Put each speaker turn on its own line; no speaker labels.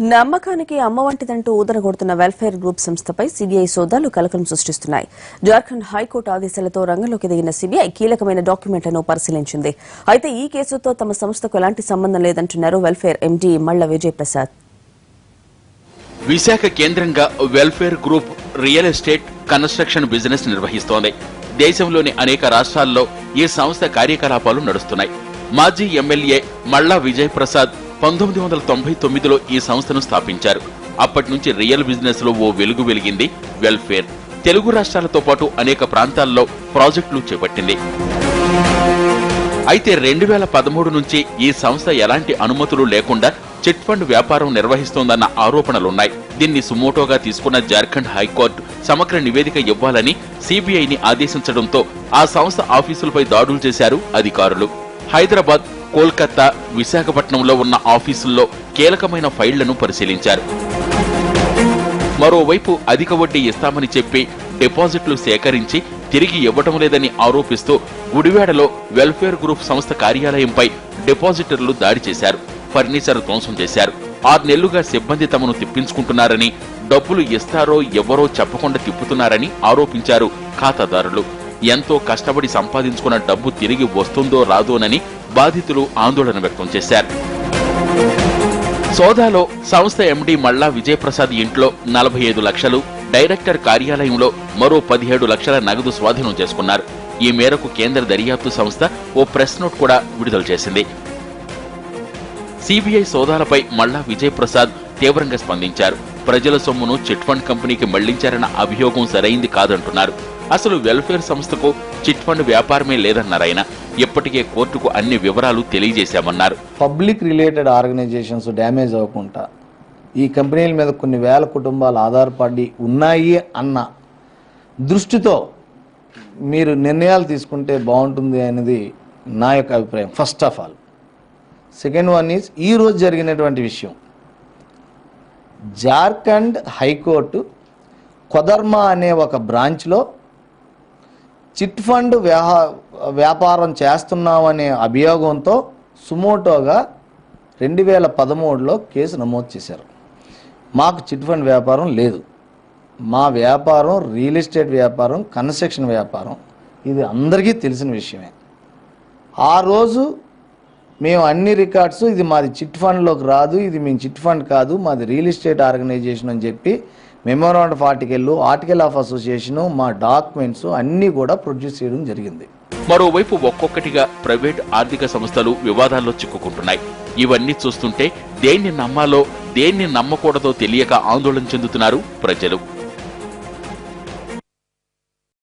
నమ్మకానికి అమ్మ వంటిదంటూ ఊదరగొడుతున్న welfare group సంస్థపై సీబీఐ సోదాలు కలకలం సృష్టిస్తున్నాయి. జార్ఖండ్ హైకోర్టు ఆదేశాలతో రంగంలోకి దిగిన సీబీఐ కీలకమైన డాక్యుమెంట్లను పరిశీలించింది. అయితే ఈ కేసుతో తమ సంస్థకు ఎలాంటి సంబంధం లేదంటున్నారు వెల్ఫేర్ ఎండీ మల్ల విజయ్ ప్రసాద్.
విశాఖ కేంద్రంగా welfare group real estate construction business నిర్వహిస్తోంది. దేశంలోని అనేక రాష్ట్రాల్లో ఈ సంస్థ కార్యకలాపాలు నడుస్తున్నాయి. మాజీ ఎమ్మెల్యే మల్లా విజయ్ ప్రసాద్ 1999లో ఈ సంస్థను స్థాపించారు. అప్పటి నుంచి రియల్ బిజినెస్ లో ఓ వెలుగు వెలిగింది వెల్ఫేర్. తెలుగు రాష్ట్రాలతో పాటు అనేక ప్రాంతాల్లో ప్రాజెక్టులు చేపట్టింది. అయితే 2013 నుంచి ఈ సంస్థ ఎలాంటి అనుమతులు లేకుండా చిట్ ఫండ్ వ్యాపారం నిర్వహిస్తోందన్న ఆరోపణలున్నాయి. దీన్ని సుమోటోగా తీసుకున్న జార్ఖండ్ హైకోర్టు సమగ్ర నివేదిక ఇవ్వాలని సీబీఐని ఆదేశించడంతో ఆ సంస్థ ఆఫీసులపై దాడులు చేశారు అధికారులు. హైదరాబాద్, కోల్కతా, విశాఖపట్నంలో ఉన్న ఆఫీసుల్లో కీలకమైన ఫైళ్లను పరిశీలించారు. మరోవైపు అధిక వడ్డీ ఇస్తామని చెప్పి డిపాజిట్లు సేకరించి తిరిగి ఇవ్వటం లేదని ఆరోపిస్తూ గుడివాడలో వెల్ఫేర్ గ్రూప్ సంస్థ కార్యాలయంపై డిపాజిటర్లు దాడి చేశారు. ఫర్నిచర్ ధ్వంసం చేశారు. 6 నెలలుగా సిబ్బంది తమను తిప్పించుకుంటున్నారని, డబ్బులు ఇస్తారో ఎవరో చెప్పకుండా తిప్పుతున్నారని ఆరోపించారు ఖాతాదారులు. ఎంతో కష్టపడి సంపాదించుకున్న డబ్బు తిరిగి వస్తుందో రాదోనని బాధితులు ఆందోళన వ్యక్తం చేశారు. సోదాలో సంస్థ ఎండీ మల్లా విజయప్రసాద్ ఇంట్లో 45 లక్షలు, డైరెక్టర్ కార్యాలయంలో మరో 17 లక్షల నగదు స్వాధీనం చేసుకున్నారు. ఈ మేరకు కేంద్ర దర్యాప్తు సంస్థ ఓ ప్రెస్ నోట్ కూడా విడుదల చేసింది. సీబీఐ సోదాలపై మల్లా విజయప్రసాద్ తీవ్రంగా స్పందించారు. ప్రజల సొమ్మును చిట్ ఫండ్ కంపెనీకి మళ్లించారన్న అభియోగం సరైంది కాదంటున్నారు. అసలు వెల్ఫేర్ సంస్థకు చిట్ ఫండ్ వ్యాపారమే లేదన్నారాయన. ఇప్పటికే కోర్టుకు అన్ని వివరాలు తెలియజేశామన్నారు.
పబ్లిక్ రిలేటెడ్ ఆర్గనైజేషన్స్ డ్యామేజ్ అవ్వకుండా ఈ కంపెనీల మీద కొన్ని వేల కుటుంబాలు ఆధారపడి ఉన్నాయి అన్న దృష్టితో మీరు నిర్ణయాలు తీసుకుంటే బాగుంటుంది అనేది నా యొక్క అభిప్రాయం. First of all. Second one is ఈరోజు జరిగినటువంటి విషయం. జార్ఖండ్ హైకోర్టు కొదర్మా అనే ఒక బ్రాంచ్లో చిట్ ఫండ్ వ్యాపారం చేస్తున్నామనే అభియోగంతో సుమోటోగా 2013లో కేసు నమోదు చేశారు. మాకు చిట్ ఫండ్ వ్యాపారం లేదు. మా వ్యాపారం రియల్ ఎస్టేట్ వ్యాపారం, కన్స్ట్రక్షన్ వ్యాపారం. ఇది అందరికీ తెలిసిన విషయమే. ఆ రోజు మేము అన్ని రికార్డ్స్ ఇది మాది చిట్ ఫండ్లోకి రాదు, ఇది మేము చిట్ ఫండ్ కాదు, మాది రియల్ ఎస్టేట్ ఆర్గనైజేషన్ అని చెప్పి memorandum of article of association, మా డాక్యుమెంట్స్ అన్నీ కూడా ప్రొడ్యూస్ చేయడం జరిగింది.
మరోవైపు ఒక్కొక్కటిగా ప్రైవేట్ ఆర్థిక సంస్థలు వివాదాల్లో చిక్కుకుంటున్నాయి. ఇవన్నీ చూస్తుంటే దేన్ని నమ్మాలో దేన్ని నమ్మకూడదో తెలియక ఆందోళన చెందుతున్నారు ప్రజలు.